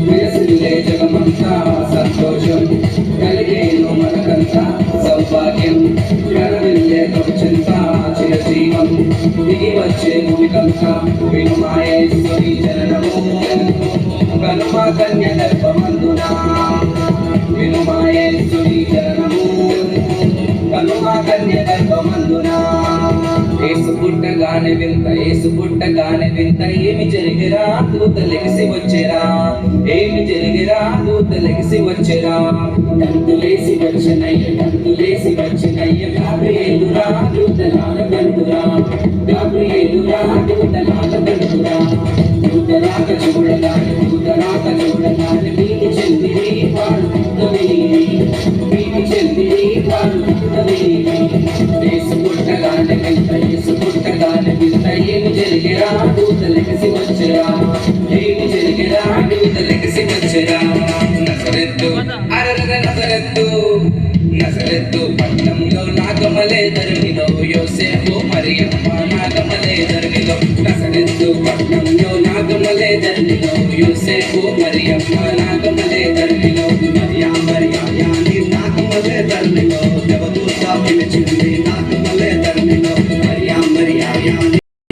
విలసిల్లే జగమంతా సంతోషం కలిగేను మనకంతా సౌభాగ్యం కరవిల్లే కవచంత చిరజీవం దిగి వచ్చే భూమికంతా వినుమాయేశ్వరి జననము కనుమ కన్య గర్భమందునా వినుమాయేశ్వరి జననము కనుమ కన్య గర్భమందునా ఏసు పుట్టగానే వింత ఏమి జరిగిరా దూత లెగిసి వచ్చేరా ఏమి జరిగిరా దూత లెగిసి వచ్చేరా తంతులేసి వచ్చినయ్య గాబ్రియేలురా దూతలాల బంధురా గాబ్రియేలురా దూతలాల బంధురా దూతరాక చూడగానే వీటి చెందిరి వాడు వీటి చెందిరి వాడు ఏసు పుట్టగానే వింత ఏమి జరిగిరా దూత లెగిసి వచ్చేరా ఏమి జరిగిరా దూత లెగిసి వచ్చేరా నజరెత్తు పట్నంలో నాగమలే ధరణిలో యోసేపు మరియమ్మ నాగమలే ధరణిలో నజరెత్తు పట్నంలో నాగమలే ధరణిలో యోసేపు మరియమ్మ